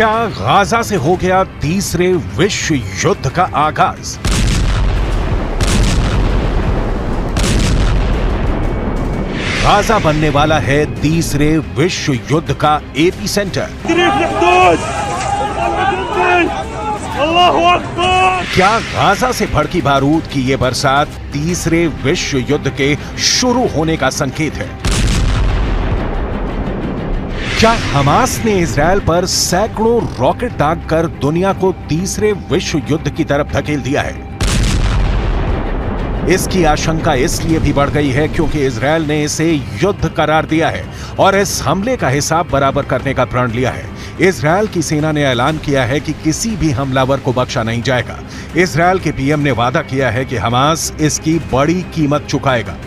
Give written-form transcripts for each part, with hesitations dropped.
क्या गाजा से हो गया तीसरे विश्व युद्ध का आगाज? गाजा बनने वाला है तीसरे विश्व युद्ध का एपी सेंटर। क्या गाजा से भड़की बारूद की ये बरसात तीसरे विश्व युद्ध के शुरू होने का संकेत है? क्या हमास ने इजरायल पर सैकड़ों रॉकेट दागकर दुनिया को तीसरे विश्व युद्ध की तरफ धकेल दिया है? इसकी आशंका इसलिए भी बढ़ गई है क्योंकि इजरायल ने इसे युद्ध करार दिया है और इस हमले का हिसाब बराबर करने का प्रण लिया है। इजरायल की सेना ने ऐलान किया है कि किसी भी हमलावर को बख्शा नहीं जाएगा। इजरायल के पीएम ने वादा किया है कि हमास इसकी बड़ी कीमत चुकाएगा।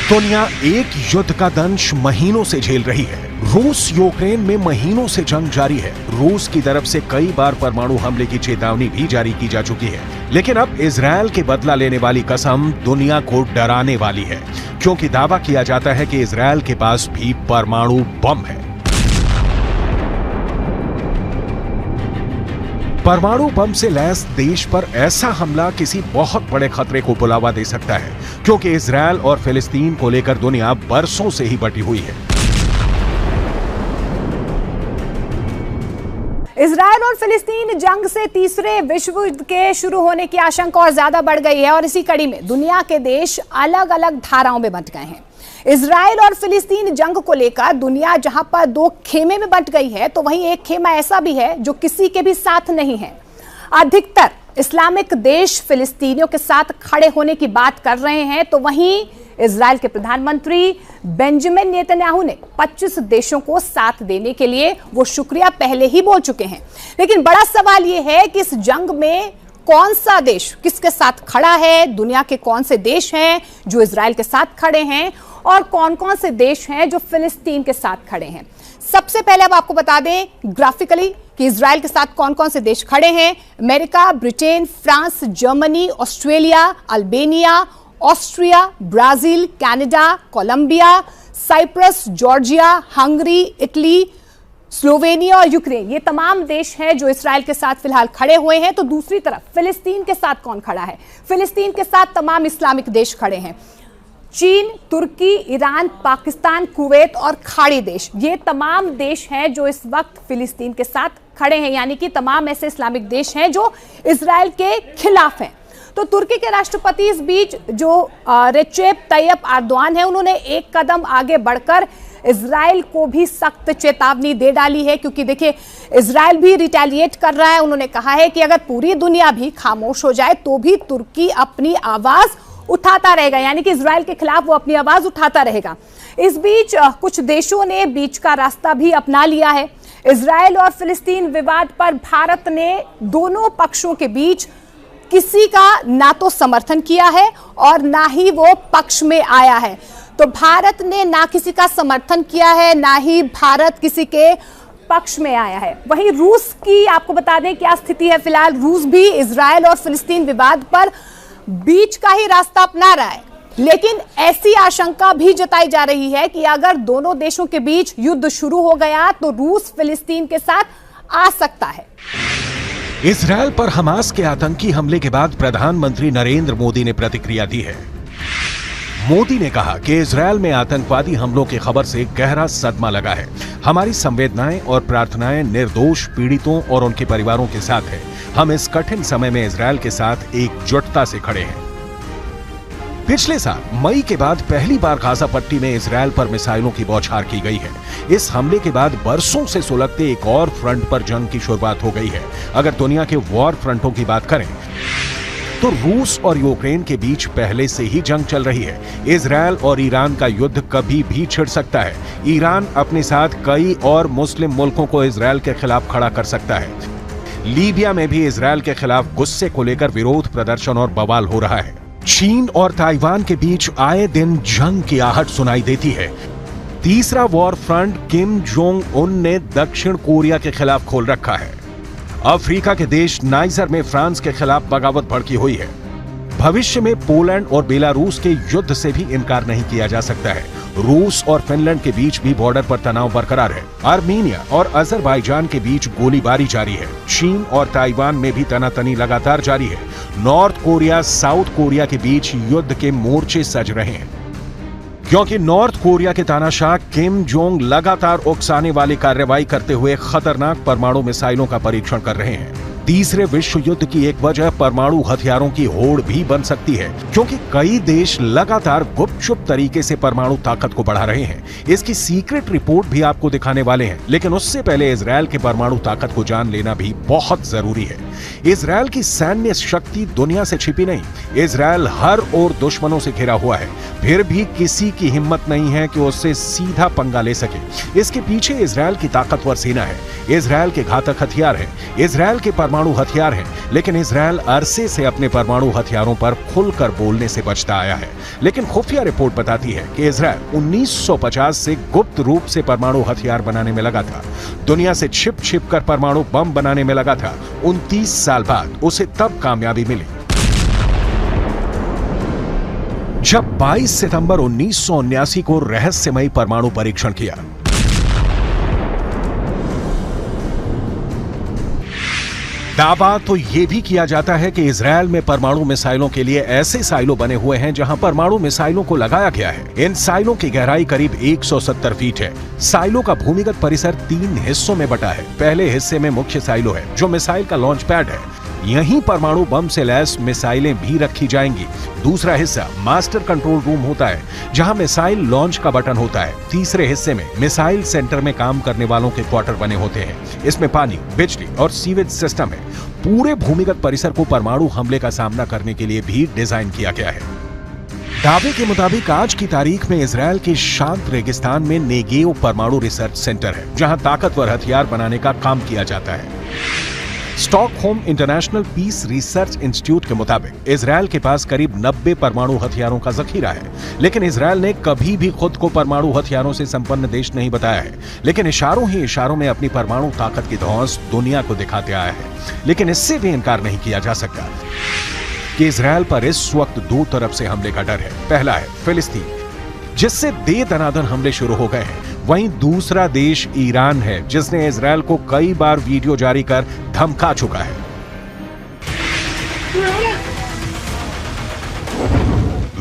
दुनिया एक युद्ध का दंश महीनों से झेल रही है। रूस यूक्रेन में महीनों से जंग जारी है। रूस की तरफ से कई बार परमाणु हमले की चेतावनी भी जारी की जा चुकी है, लेकिन अब इजरायल के बदला लेने वाली कसम दुनिया को डराने वाली है, क्योंकि दावा किया जाता है कि इजरायल के पास भी परमाणु बम है। परमाणु बम से लैस देश पर ऐसा हमला किसी बहुत बड़े खतरे को बुलावा दे सकता है, क्योंकि इजरायल और फिलिस्तीन को लेकर दुनिया बरसों से ही बटी हुई है। इजरायल और फिलिस्तीन जंग से तीसरे विश्व युद्ध के शुरू होने की आशंका और ज्यादा बढ़ गई है और इसी कड़ी में दुनिया के देश अलग अलग धाराओं में बंट गए हैं। इजरायल और फिलिस्तीन जंग को लेकर दुनिया जहां पर दो खेमे में बंट गई है, तो वहीं एक खेमा ऐसा भी है जो किसी के भी साथ नहीं है। अधिकतर इस्लामिक देश फिलिस्तीनियों के साथ खड़े होने की बात कर रहे हैं, तो वहीं इजरायल के प्रधानमंत्री बेंजामिन नेतन्याहू ने 25 देशों को साथ देने के लिए वो शुक्रिया पहले ही बोल चुके हैं। लेकिन बड़ा सवाल ये है कि इस जंग में कौन सा देश किसके साथ खड़ा है, दुनिया के कौन से देश हैं जो इजरायल के साथ खड़े हैं और कौन कौन से देश हैं जो फिलिस्तीन के साथ खड़े हैं। सबसे पहले अब आपको बता दें ग्राफिकली कि इजरायल के साथ कौन कौन से देश खड़े हैं। America, Britain, France, Germany, Australia, Albania, Austria, Brazil, Canada, Colombia, Cyprus, Georgia, Hungary, Italy, Slovenia और यूक्रेन, ये तमाम देश हैं जो इजरायल के साथ फिलहाल खड़े हुए हैं। तो दूसरी तरफ फिलिस्तीन के साथ कौन खड़ा है? फिलिस्तीन के साथ तमाम इस्लामिक देश खड़े हैं। चीन, तुर्की, ईरान, पाकिस्तान, कुवैत और खाड़ी देश, ये तमाम देश हैं जो इस वक्त फिलिस्तीन के साथ खड़े हैं, यानी कि तमाम ऐसे इस्लामिक देश हैं जो इजरायल के खिलाफ हैं। तो तुर्की के राष्ट्रपति इस बीच जो रेसेप तैयप एर्दोआन है, उन्होंने एक कदम आगे बढ़कर इजरायल को भी सख्त चेतावनी दे डाली है, क्योंकि देखिए इजरायल भी रिटेलिएट कर रहा है। उन्होंने कहा है कि अगर पूरी दुनिया भी खामोश हो जाए तो भी तुर्की अपनी आवाज उठाता रहेगा, यानी कि इजरायल के खिलाफ वो अपनी आवाज उठाता रहेगा। इस बीच कुछ देशों ने बीच का रास्ता भी अपना लिया है। इजरायल और फिलिस्तीन विवाद पर भारत ने दोनों पक्षों के बीच किसी का ना तो समर्थन किया है और ना ही वो पक्ष में आया है। तो भारत ने ना किसी का समर्थन किया है, ना ही भारत किसी के पक्ष में आया है। वहीं रूस की आपको बता दें क्या स्थिति है। फिलहाल रूस भी इजरायल और फिलिस्तीन विवाद पर बीच का ही रास्ता अपना रहा है, लेकिन ऐसी आशंका भी जताई जा रही है कि अगर दोनों देशों के बीच युद्ध शुरू हो गया तो रूस फिलिस्तीन के साथ आ सकता है। इजरायल पर हमास के आतंकी हमले के बाद प्रधानमंत्री नरेंद्र मोदी ने प्रतिक्रिया दी है। मोदी ने कहा कि इजरायल में आतंकवादी हमलों की खबर से गहरा सदमा लगा है। हमारी संवेदनाएं और प्रार्थनाएं निर्दोष पीड़ितों और उनके परिवारों के साथ है। हम इस कठिन समय में इजरायल के साथ एकजुटता से खड़े हैं। पिछले साल मई के बाद पहली बार गाजा पट्टी में इजरायल पर मिसाइलों की बौछार की गई है। इस हमले के बाद बरसों से सुलगते एक और फ्रंट पर जंग की शुरुआत हो गई है। अगर दुनिया के वॉर फ्रंटों की बात करें तो रूस और यूक्रेन के बीच पहले से ही जंग चल रही है। इजरायल और ईरान का युद्ध कभी भी छिड़ सकता है। ईरान अपने साथ कई और मुस्लिम मुल्कों को इजरायल के खिलाफ खड़ा कर सकता है। लीबिया में भी इजरायल के खिलाफ गुस्से को लेकर विरोध प्रदर्शन और बवाल हो रहा है। चीन और ताइवान के बीच आए दिन जंग की आहट सुनाई देती है। तीसरा war front Kim Jong Un ने दक्षिण कोरिया के खिलाफ खोल रखा है। अफ्रीका के देश नाइजर में फ्रांस के खिलाफ बगावत भड़की हुई है। भविष्य में पोलैंड और बेलारूस के युद्ध से भी इनकार नहीं किया जा सकता है। रूस और फिनलैंड के बीच भी बॉर्डर पर तनाव बरकरार है। आर्मीनिया और अजरबैजान के बीच गोलीबारी जारी है। चीन और ताइवान में भी तनातनी लगातार जारी है। नॉर्थ कोरिया साउथ कोरिया के बीच युद्ध के मोर्चे सज रहे हैं, क्योंकि नॉर्थ कोरिया के तानाशाह किम जोंग लगातार उकसाने वाली कार्रवाई करते हुए खतरनाक परमाणु मिसाइलों का परीक्षण कर रहे हैं। तीसरे विश्व युद्ध की एक वजह परमाणु हथियारों की होड़ भी बन सकती है, क्योंकि कई देश लगातार गुपचुप तरीके से परमाणु ताकत को बढ़ा रहे हैं। इसकी सीक्रेट रिपोर्ट भी आपको दिखाने वाले हैं, लेकिन उससे पहले इजरायल के परमाणु ताकत को जान लेना भी बहुत जरूरी है। इजरायल की सैन्य शक्ति दुनिया से छिपी नहीं। इजरायल हर ओर दुश्मनों से घिरा हुआ है, फिर भी किसी की हिम्मत नहीं है कि उससे सीधा पंगा ले सके। इसके पीछे इजरायल की ताकतवर सेना है, इजरायल के घातक हथियार है, इजरायल के परमाणु हथियार हैं, लेकिन इजरायल अरसे से अपने परमाणु हथियारों पर खुलकर बोलने से बचता आया है। लेकिन खुफिया रिपोर्ट बताती है कि इजरायल 1950 से गुप्त रूप से परमाणु हथियार बनाने में लगा था, दुनिया से छिप छिप कर परमाणु बम बनाने में लगा था। 29 साल बाद उसे तब कामयाबी मिली जब 22 सितंबर 1979 को रहस्यमयी परमाणु परीक्षण किया। दावा तो यह भी किया जाता है कि इजरायल में परमाणु मिसाइलों के लिए ऐसे साइलो बने हुए हैं जहां परमाणु मिसाइलों को लगाया गया है। इन साइलों की गहराई करीब 170 फीट है। साइलो का भूमिगत परिसर 3 हिस्सों में बटा है। पहले हिस्से में मुख्य साइलो है, जो मिसाइल का लॉन्च पैड है। यहीं परमाणु बम से लैस मिसाइलें भी रखी जाएंगी। दूसरा हिस्सा मास्टर कंट्रोल रूम होता है, जहां मिसाइल लॉन्च का बटन होता है। तीसरे हिस्से में मिसाइल सेंटर में काम करने वालों के क्वार्टर बने होते हैं। इसमें पानी, बिजली और सीवेज सिस्टम है। पूरे भूमिगत परिसर को परमाणु हमले का सामना करने के लिए भी डिजाइन किया गया है। दावे के मुताबिक आज की तारीख में इजरायल के शांत रेगिस्तान में नेगेव परमाणु रिसर्च सेंटर है, जहां ताकतवर हथियार बनाने का काम किया जाता है। Stockholm International Peace Research Institute के मुताबिक इजरायल के पास करीब 90 परमाणु हथियारों का जखीरा है, लेकिन इजरायल ने कभी भी खुद को परमाणु हथियारों से संपन्न देश नहीं बताया है, लेकिन इशारों ही इशारों में अपनी परमाणु ताकत की धौंस दुनिया को दिखाते आया है। लेकिन इससे भी इनकार नहीं किया जा सकता कि इजरायल पर इस वक्त 2 तरफ से हमले का डर है। पहला है फिलिस्तीन, जिससे दे दनादन हमले शुरू हो गए हैं। वहीं दूसरा देश ईरान है, जिसने इजरायल को कई बार वीडियो जारी कर धमका चुका है।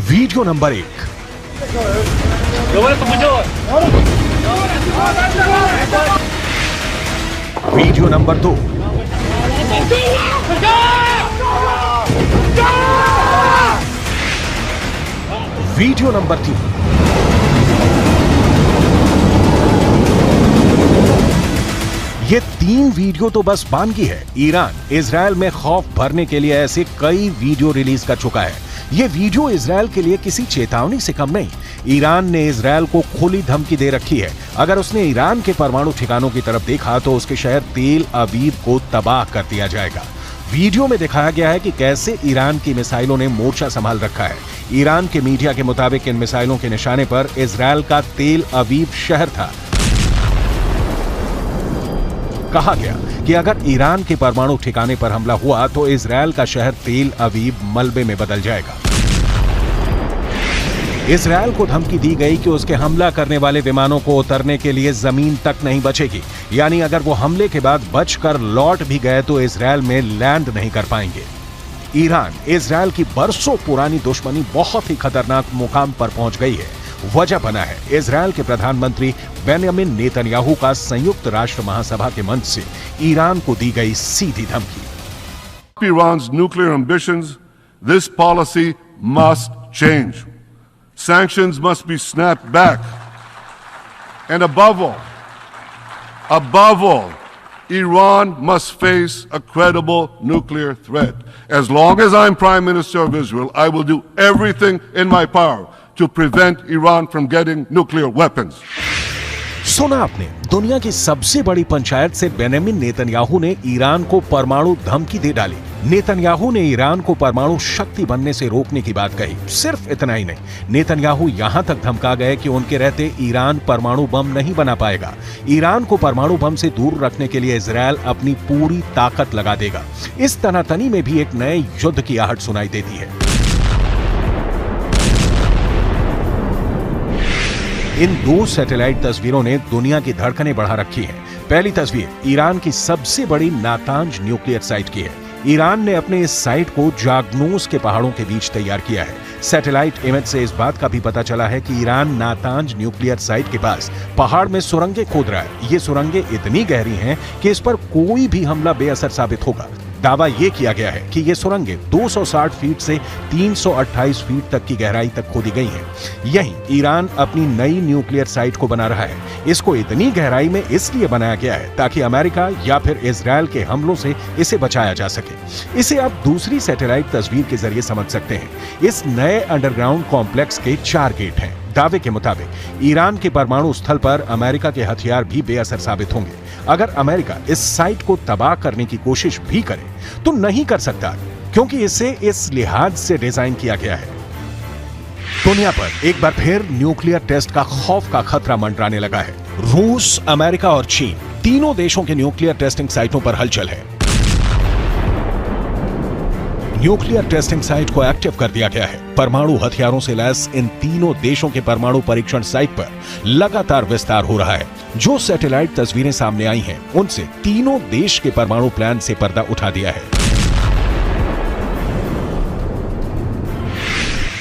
Video number 1। Video number 2। Video number 3। ये 3 वीडियो तो बस बानगी है। ईरान इजरायल में खौफ भरने के लिए ऐसे कई वीडियो रिलीज कर चुका है। ये वीडियो इजरायल के लिए किसी चेतावनी से कम नहीं। ईरान ने इजरायल को खुली धमकी दे रखी है। अगर उसने ईरान के परमाणु ठिकानों की तरफ देखा तो उसके शहर तेल अवीव को तबाह कर दिया जाएगा। वीडियो में दिखाया गया है कि कैसे ईरान की मिसाइलों ने मोर्चा संभाल रखा है। ईरान के मीडिया के मुताबिक इन मिसाइलों के निशाने पर इजरायल का तेल अवीव शहर था। कहा गया कि अगर ईरान के परमाणु ठिकाने पर हमला हुआ तो इजरायल का शहर तेल अवीव मलबे में बदल जाएगा। इजरायल को धमकी दी गई कि उसके हमला करने वाले विमानों को उतरने के लिए जमीन तक नहीं बचेगी, यानी अगर वो हमले के बाद बचकर लौट भी गए तो इजरायल में लैंड नहीं कर पाएंगे। ईरान इजरायल की बरसों पुरानी दुश्मनी बहुत ही खतरनाक मुकाम पर पहुंच गई है। वजह बना है इजरायल के प्रधानमंत्री बेन्यामिन नेतन्याहू का संयुक्त राष्ट्र महासभा के मंच से ईरान को दी गई सीधी धमकी। Iran's nuclear ambitions, this policy must change. Sanctions must be snapped back. And above all, Iran must face a credible nuclear threat. As long as I'm Prime Minister of Israel, I will do everything in my power to prevent Iran from getting nuclear weapons. सुना आपने, दुनिया की सबसे बड़ी पंचायत से Benjamin Netanyahu ने Iran को परमाणु धमकी दे डाली। नेतन्याहू ने ईरान को परमाणु शक्ति बनने से रोकने की बात कही। सिर्फ इतना ही नहीं, नेतन्याहू यहां तक धमका गए कि उनके रहते ईरान परमाणु बम नहीं बना पाएगा। ईरान को परमाणु बम से दूर रखने के लिए इजरायल अपनी पूरी ताकत लगा देगा। इस तनातनी में भी एक नए युद्ध की आहट सुनाई देती है। इन 2 सैटेलाइट तस्वीरों ने दुनिया की धड़कनें बढ़ा रखी हैं। पहली तस्वीर ईरान की सबसे बड़ी नातांज न्यूक्लियर साइट की है। ईरान ने अपने इस साइट को जागनोस के पहाड़ों के बीच तैयार किया है। सैटेलाइट इमेज से इस बात का भी पता चला है कि ईरान नातांज न्यूक्लियर साइट के पास पहाड़ में सुरंगें खोद रहा है। ये सुरंगें इतनी गहरी हैं कि इस पर कोई भी हमला बेअसर साबित होगा। दावा यह किया गया है कि ये सुरंगें 260 फीट से 328 फीट तक की गहराई तक खोदी गई हैं। यहीं ईरान अपनी नई न्यूक्लियर साइट को बना रहा है। इसको इतनी गहराई में इसलिए बनाया गया है ताकि अमेरिका या फिर इजरायल के हमलों से इसे बचाया जा सके। इसे आप दूसरी सैटेलाइट तस्वीर के जरिए समझ सकते हैं। इस नए अंडरग्राउंड कॉम्प्लेक्स के 4 गेट हैं। दावे के मुताबिक ईरान के परमाणु स्थल पर अमेरिका के हथियार भी बेअसर साबित होंगे। अगर अमेरिका इस साइट को तबाह करने की कोशिश भी करे तो नहीं कर सकता, क्योंकि इसे इस लिहाज से डिजाइन किया गया है। दुनिया पर एक बार फिर न्यूक्लियर टेस्ट का खौफ का खतरा मंडराने लगा है। रूस, अमेरिका और चीन तीनों देशों के न्यूक्लियर टेस्टिंग साइटों पर हलचल है। न्यूक्लियर टेस्टिंग साइट को एक्टिव कर दिया गया है। परमाणु हथियारों से लैस इन तीनों देशों के परमाणु परीक्षण साइट पर लगातार विस्तार हो रहा है। जो सैटेलाइट तस्वीरें सामने आई हैं, उनसे तीनों देश के परमाणु प्लान से पर्दा उठा दिया है।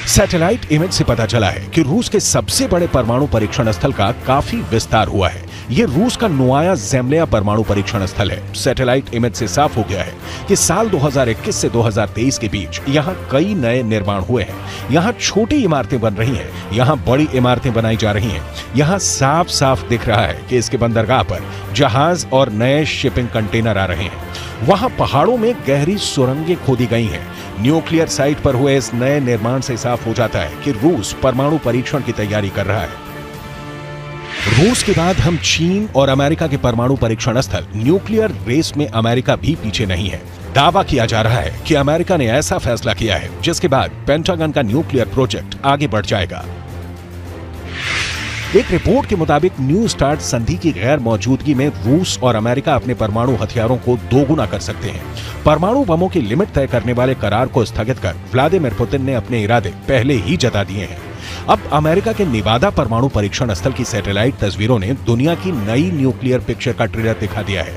सैटेलाइट इमेज से पता चला है कि रूस के सबसे बड़े परमाणु परीक्षण स्थल का काफी विस्तार हुआ है। यह रूस का नोवाया ज़ेम्लिया परमाणु परीक्षण स्थल है। सैटेलाइट इमेज से साफ हो गया है कि साल 2021 से 2023 के बीच यहां कई नए निर्माण हुए हैं। यहां छोटी इमारतें बन रही हैं, यहां बड़ी इमारतें बनाई जा रही हैं। यहां साफ साफ दिख रहा है कि इसके बंदरगाह पर जहाज और नए शिपिंग कंटेनर आ रहे हैं। वहां पहाड़ों में गहरी सुरंगें खोदी गई हैं। न्यूक्लियर साइट पर हुए इस नए निर्माण से साफ हो जाता है कि रूस परमाणु परीक्षण की तैयारी कर रहा है। रूस के बाद हम चीन और अमेरिका के परमाणु परीक्षण स्थल न्यूक्लियर रेस में अमेरिका भी पीछे नहीं है। दावा किया जा रहा है कि अमेरिका ने ऐसा फैसला किया है जिसके बाद पेंटागन का न्यूक्लियर प्रोजेक्ट आगे बढ़ जाएगा। एक रिपोर्ट के मुताबिक न्यू स्टार्ट संधि की गैर मौजूदगी में रूस और अमेरिका अपने परमाणु हथियारों को दोगुना कर सकते हैं। परमाणु बमों की लिमिट तय करने वाले करार को स्थगित कर व्लादिमीर पुतिन ने अपने इरादे पहले ही जता दिए हैं। अब अमेरिका के नेवादा परमाणु परीक्षण स्थल की सैटेलाइट तस्वीरों ने दुनिया की नई न्यूक्लियर पिक्चर का ट्रेलर दिखा दिया है।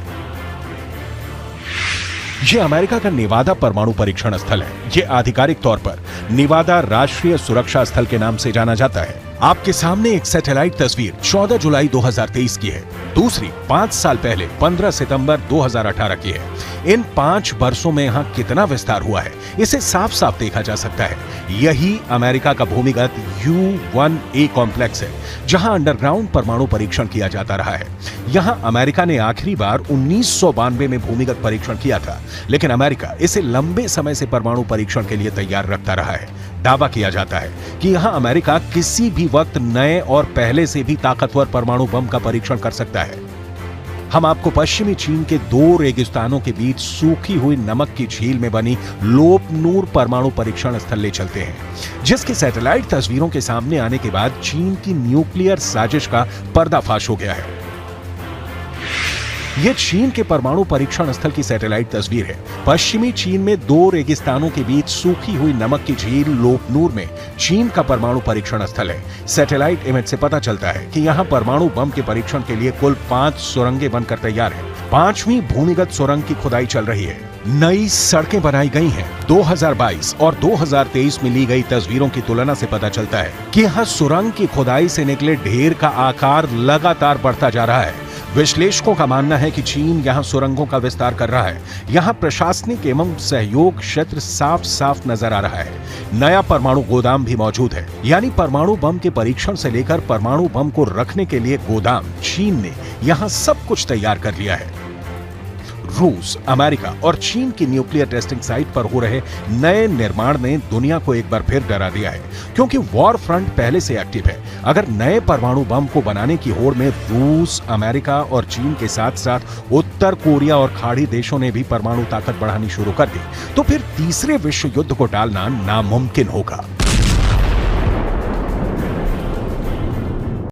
यह अमेरिका का नेवादा परमाणु परीक्षण स्थल है। यह आधिकारिक तौर पर नेवादा राष्ट्रीय सुरक्षा स्थल के नाम से जाना जाता है। आपके सामने एक सैटेलाइट तस्वीर 14 जुलाई 2023 की है। दूसरी 5 साल पहले 15 सितंबर 2018 की है। इन 5 वर्षों में यहाँ कितना विस्तार हुआ है, इसे साफ साफ देखा जा सकता है। यही अमेरिका का भूमिगत U-1A कॉम्प्लेक्स है, जहां अंडरग्राउंड परमाणु परीक्षण किया जाता रहा है। यहां अमेरिका ने आखिरी बार 1992 में भूमिगत परीक्षण किया था, लेकिन अमेरिका इसे लंबे समय से परमाणु परीक्षण के लिए तैयार रखता रहा है। दावा किया जाता है कि यहां अमेरिका किसी भी वक्त नए और पहले से भी ताकतवर परमाणु बम का परीक्षण कर सकता है। हम आपको पश्चिमी चीन के 2 रेगिस्तानों के बीच सूखी हुई नमक की झील में बनी लोपनूर परमाणु परीक्षण स्थल ले चलते हैं, जिसकी सैटेलाइट तस्वीरों के सामने आने के बाद चीन की न्यूक्लियर साजिश का पर्दाफाश हो गया है। यह चीन के परमाणु परीक्षण स्थल की सैटेलाइट तस्वीर है। पश्चिमी चीन में 2 रेगिस्तानों के बीच सूखी हुई नमक की झील लोपनूर में चीन का परमाणु परीक्षण स्थल है। सैटेलाइट इमेज से पता चलता है कि यहाँ परमाणु बम के परीक्षण के लिए कुल 5 सुरंगें बनकर तैयार हैं। 5वीं भूमिगत सुरंग की खुदाई चल रही है। नई सड़कें बनाई गई हैं। 2022 और 2023 में ली गई तस्वीरों की तुलना से पता चलता है कि यहाँ सुरंग की खुदाई से निकले ढेर का आकार लगातार बढ़ता जा रहा है। विश्लेषकों का मानना है कि चीन यहां सुरंगों का विस्तार कर रहा है। यहां प्रशासनिक एवं सहयोग क्षेत्र साफ साफ नजर आ रहा है। नया परमाणु गोदाम भी मौजूद है, यानी परमाणु बम के परीक्षण से लेकर परमाणु बम को रखने के लिए गोदाम चीन ने यहां सब कुछ तैयार कर लिया है। रूस, अमेरिका और चीन की न्यूक्लियर टेस्टिंग साइट पर हो रहे नए निर्माण ने दुनिया को एक बार फिर डरा दिया है, क्योंकि वॉर फ्रंट पहले से एक्टिव है। अगर नए परमाणु बम को बनाने की होड़ में रूस, अमेरिका और चीन के साथ साथ उत्तर कोरिया और खाड़ी देशों ने भी परमाणु ताकत बढ़ानी शुरू कर दी, तो फिर तीसरे विश्व युद्ध को टालना नामुमकिन होगा।